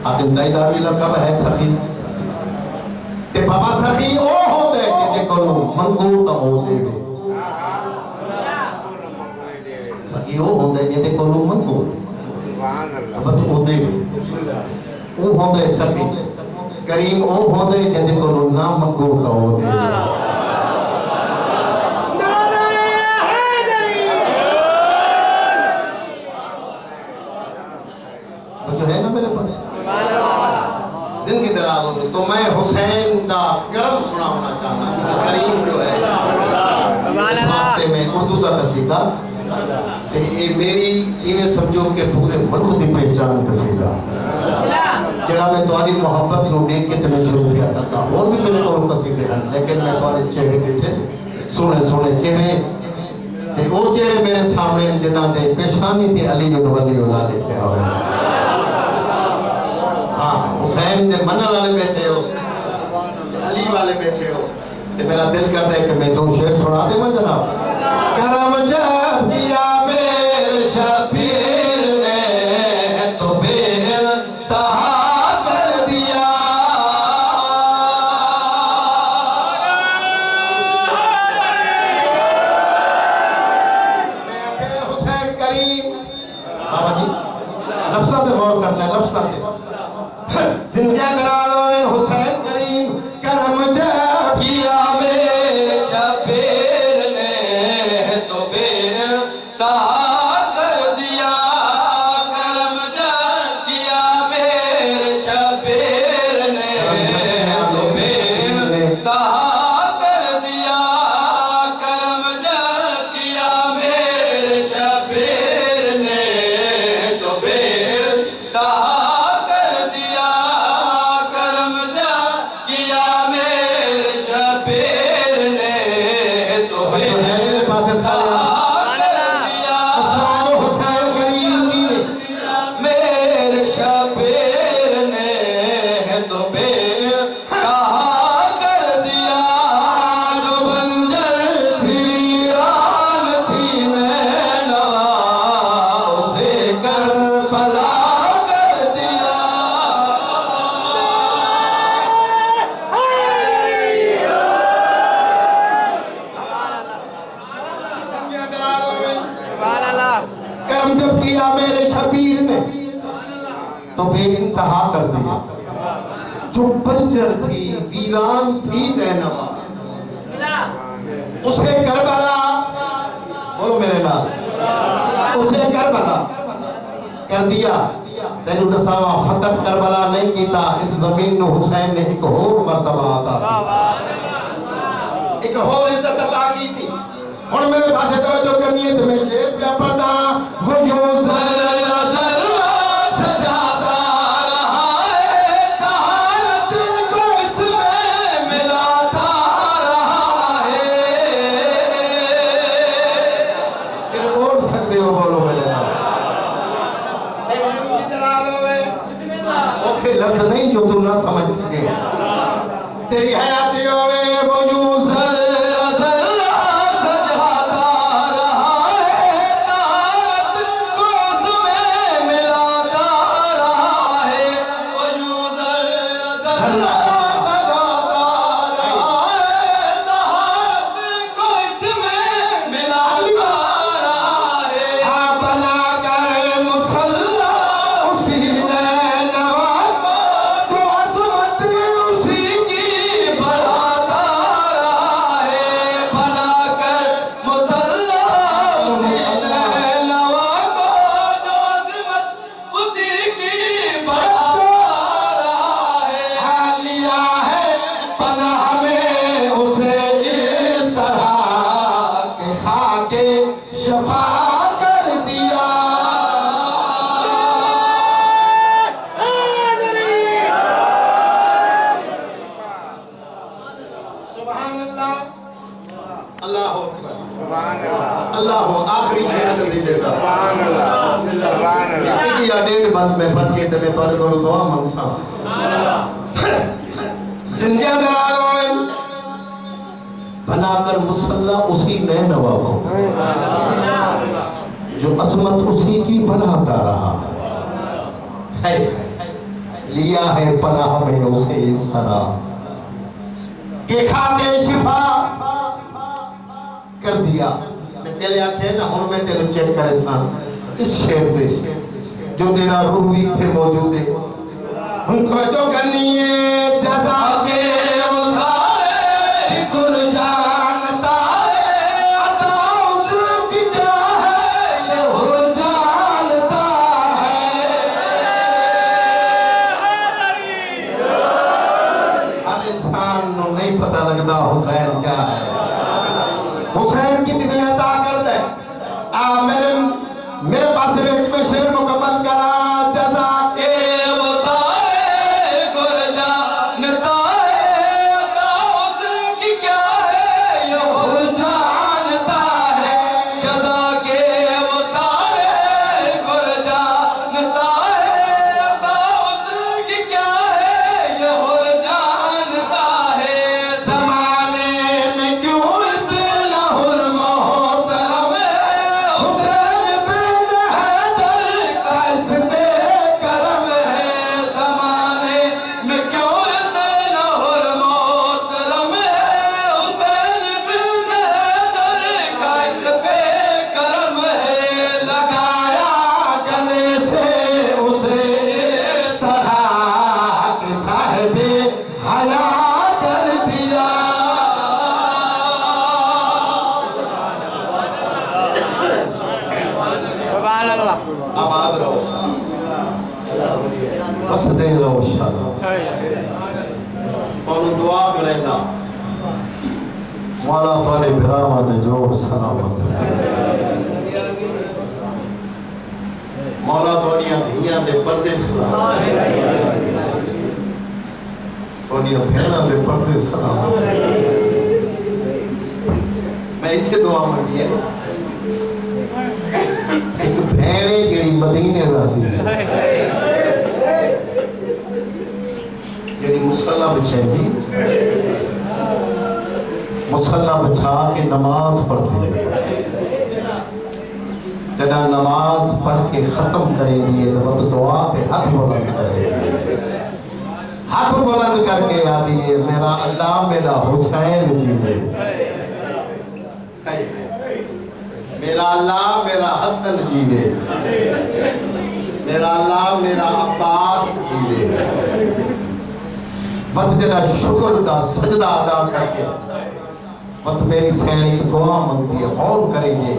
आतिम ताई दा भी लकब है सखी ते बाबा सखी ओ होंदे जिते कोलो मंगो तो ओ देवे सखी ओ होंदे जिते कोलो मंगो तो बत ओ देवे ओ होंदे सखी करीम ओ होंदे जिते कोलो ना मंगो तो ओ देवे जो है ना मेरे पास जिंदगी दराज हो तो मैं हुसैन का करम सुनाना चाहना क्योंकि करीम जो है उस वास्ते में उर्दू का कसीदा ते ये मेरी इवें समझो कि पूरे मुल्क की पहचान कसीदा जरा मैं तुम्हारी मोहब्बत को देख के तुम्हें शुरू किया करता और भी मेरे को कसीदे हैं लेकिन मैं तुम्हारे चेहरे पीछे सोने सोने चेहरे ते वो चेहरे मेरे सामने जिन्हां दे पेशानी ते अली वली उल्लाह लिखा हुआ है हुसैन दे मन वाले बैठे हो अली वाले बैठे हो तो मेरा दिल करता है कि मैं दो शेर सुना दे मैं जनाब करम जब किया मेरे शबीर ने तो बेइंतहा कर दिया मैं हुसैन करीम बाबा जी लफ्ज़ां पे गौर करना है लफ्ज़ां पे जिंदा दराज़ों में हुसैन करीम करम जब किया मेरे शबीर ने तो बेइंतहा कर दिया करम जब किया मेरे शबीर ने तो बेइंतहा कर दिया करम जब किया मेरे शबीर ने तो बेइंतहा करम जब किया मेरे शबीर ने तो बेइंतहा कर दिया जो बंजर थी वीरान थी नैनवा उसे करबला बोलो मेरे नाम उसे करबला कर दिया तेनू दसावा फकत करबला नहीं कीता इस जमीन नु हुसैन ने एक और मर्तबा अता एक और इज्जत अता की थी हुन मेरे पास तवज्जो करनी है तो मैं शेर पे पढ़दा वो यूं सजाता रहा है तहारत को इसमें मिलाता रहा है फिर बोल सकते हो बोलो मेरे नाम किधर आ गए ओके लफ्ज नहीं जो तुम ना समझ सके तेरी हयाती होवे वो यूं आखिरी शेर कसीदे का सुभान अल्लाह एक या डेढ़ बंद में पढ़ के तने तोरे को दुआ मांगसा सुभान अल्लाह जिंदा दराज़ों बनाकर मुसल्ला उसी नैनवा को जो असमत उसी की बनाता रहा है लिया है पनाह में उसे इस तरह कि खाके शिफा कर दिया। मैं पहले आखे ना हुन मैं तेरे चेक करे सान इस शेर दे जो तेरा रूह भी थे मौजूद है हम तवज्जो करनी है जज़ा के वो सारे गुर जानता है अता उसकी क्या है ये हो जानता है। हर इंसान को नहीं पता लगता हुसैन क्या है, हुसैन कितनी अता कर दे। मेरे पास में शेर मुकम्मल करा जज़ा के वो सारे गुर जानता है अता उसकी क्या है ये हो जानता है। जज़ा के वो सारे गुर जानता है अता उसकी क्या है ये हो जानता है। ज़माने में क्यों इतना हुर्म मोहतरम है हुसैन बिन हैदर का इस पे करम है। ज़माने में क्यों इतना हुर्म मोहतरम है हुसैन बिन हैदर का इस पे करम है। लगाया गले से उसे इस तरह कि साहिबे हया कर दिया। आबाद रहो बस दे रहो शाला दुआ करेंदा मौला ताले बिरामा दे जो सलामत मौला तोड़ियां धियां दे पर्दे सलामत तोड़ियां भेड़ां दे पर्दे सलामत। मैं इत्थे दुआ मंगी है एक भेड़े जेड़ी मदीने रहती है जेड़ी मुसल्ला बिछाएगी मुसल्ला बिछा के नमाज पढ़ती है जब नमाज पढ़ के खत्म करेंगी तो वो दुआ पे हाथ बुलंद करेगी हाथ बुलंद करके आती है मेरा अल्लाह मेरा हुसैन जी ने मेरा अल्लाह मेरा हसन जीवे मेरा अल्लाह मेरा अब्बास जीवे। बस जरा शुक्र का सजदा अदा करके बस मेरी सैनी की दुआ मंगती है और करेंगे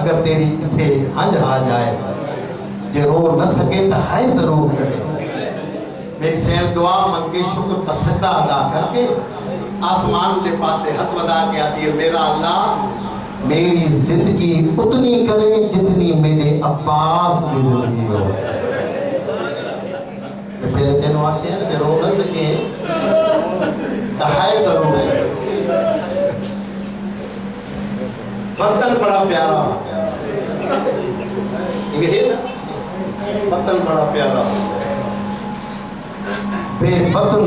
अगर तेरी इथे हंज आ जाए जे रो न सके तो है जरूर करे। मेरी सैन दुआ मंग के शुक्र का सजदा अदा करके आसमान के पासे हाथ बधा के आती है मेरा अल्लाह मेरी जिंदगी उतनी करे जितनी मेरे अब्बास की जिंदगी हो। पहले तेन आखे कि रो न सके तो है जरूर है। बर्तन बड़ा प्यारा बर्तन बड़ा प्यारा बेवतन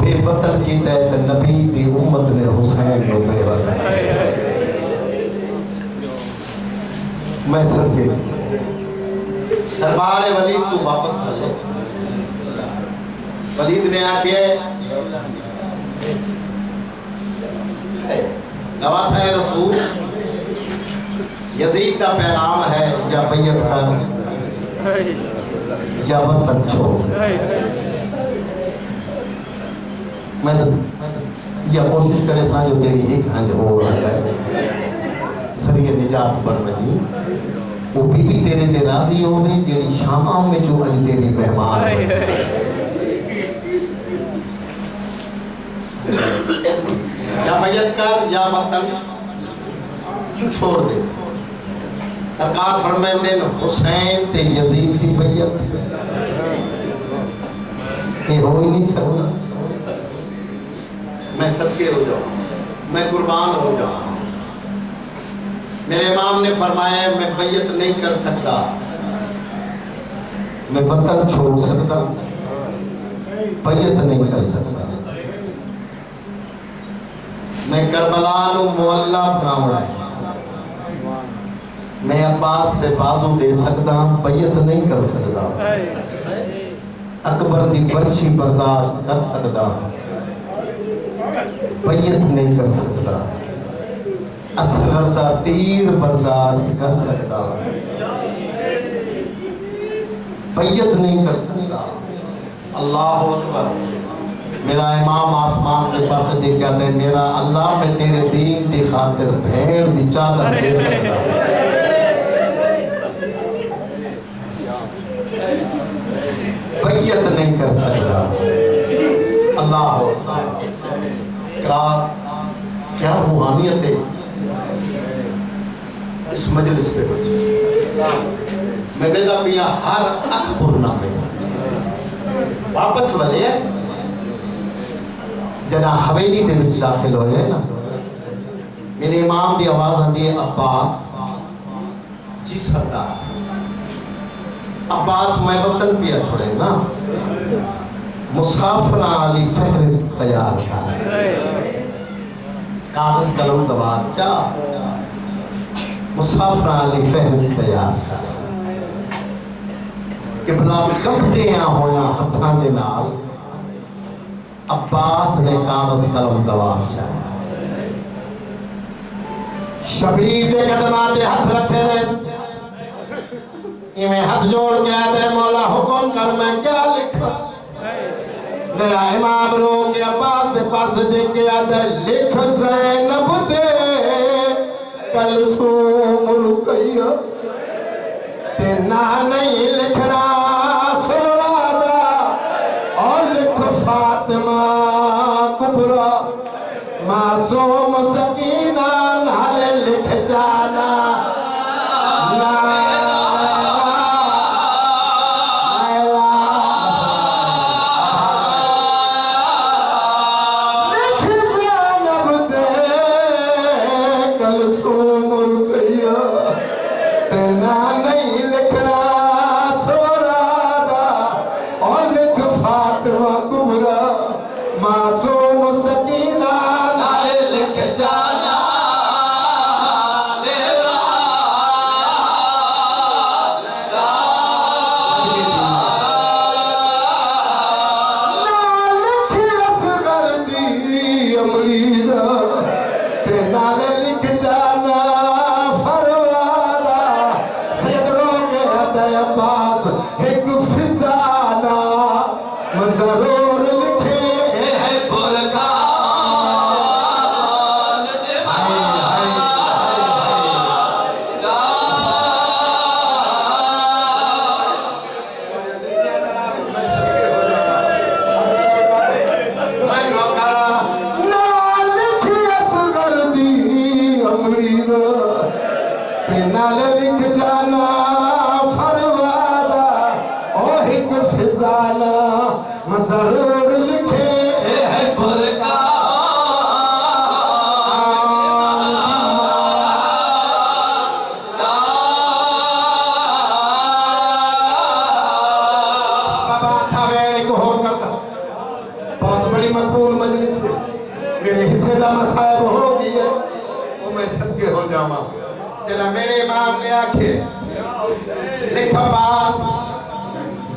बेवतन की तहत नबी दी उम्मत ने हुसैन को बेवतन मैं सदके दरबार वलीद तू वापस कर ले। वलीद ने आके नवासा रसूल यजीद का पैगाम है या बैयत कर या वतन छोड़। मैं तो या कोशिश करे सा जो तेरी एक हंज हो रहा है सरिये निजात बन बनी वो बीबी तेरे ते राजी हो गई जेरी शामा में जो अज तेरी मेहमान या बैयत कर या वतन छोड़ दे। सरकार फरमाते हैं हुसैन ते यजीद की बैयत ये हो ही नहीं सकता। मैं सदके हो जाऊं मैं कुर्बान हो जाऊं। मेरे इमाम ने फरमाया मैं बैयत नहीं कर सकता मैं वतन छोड़ सकता बैयत नहीं कर सकता। मैं करबला नु मुअल्ला बनावना है मैं अब्बास दे बाजू दे सकदा, बैयत नहीं कर सकदा। अकबर दी बर्छी बर्दाश्त कर सकदा, बैयत नहीं कर सकदा। असगर दा तीर बर्दाश्त कर सकदा, बैयत नहीं कर सकदा। अल्लाह अकबर। मेरा इमाम आसमान के पास देख कहते हैं, मेरा अल्लाह मैं तेरे दीन की खातिर भेड़ दी चादर दे सकदा, बैयत नहीं कर सकता। अल्लाह का क्या रूहानियत है इस मजलिस के बच्चे। मैं बेदा पिया हर अकबरना में वापस वाले जना हवेली दे विच दाखिल होए ना, मेरे इमाम की आवाज आती है, अब्बास जी सरदार। अब्बास मैं वतन पिया छोड़े ना, मुसाफिर अली फहरिस्त तैयार कर, कागज कलम दवात चा, मुसाफिर अली फहरिस्त तैयार कर कि भला कंपते होया हथां दे नाल अब्बास ने कागज कलम दवात चाया। शबीर के कदमां ते हथ रखे ने, इमें हाथ जोड़ के आते मौला हुक्म कर मैं क्या लिखा। मेरा इमाम रो के अब्बास के पास देख के आते, लिख ज़ैनब दे कलसूम रुकैया ते ना नहीं लिखना सोरादा, और लिख फातिमा कुबरा मासूम सकीना नाले लिख जाना ना।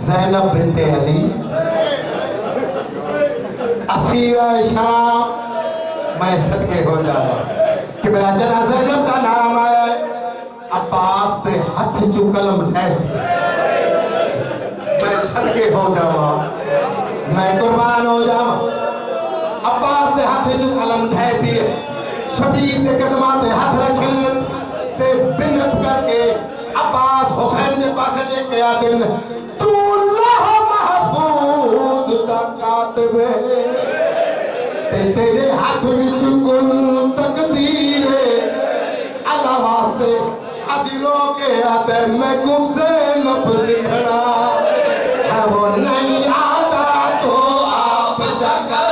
ज़ैनब बिन्ते अली असीरा शाम, मैं सदके हो जावा कि मेरा जना ज़ैनब का नाम आया। अब्बास ते हथ चु कलम थे, मैं सदके हो जावा, मैं कुर्बान हो जावा। अब्बास ते हथ चु कलम थे पिए, शबीर के कदमां ते हाथ रखे ते बिन्नत करके अब्बास हुसैन के पास देख के आते हैं, तेरे हाथ विच कुल तकदीर अल्लाह वास्ते हसीरों के आते मैं गुस्से न लिखना है, वो नहीं आता तो आप जाकर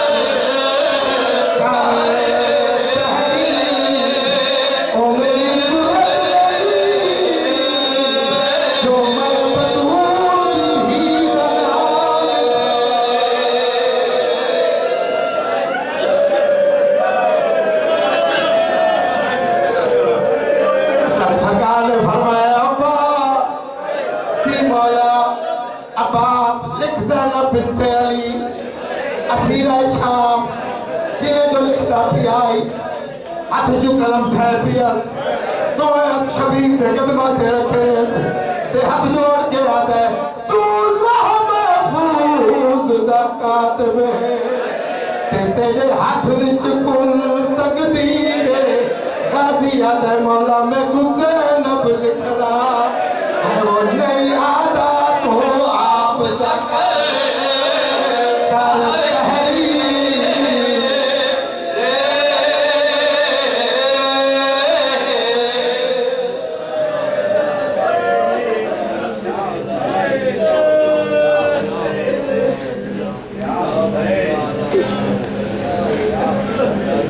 सरकार ने फरमाया अब्बास लिख ज़ैनब बिन्त अली असीरा शाम जिन्हें जो लिखता पियाई हाथ जो कलम थे पियस तो हाथ शबीर दे कदमा ते रखे ते हाथ जोड़ के आता है तू अल्लाह महफूज दा कातिब ते तेरे हाथ विच कुल तकदीर गाजी आता है मौला मैं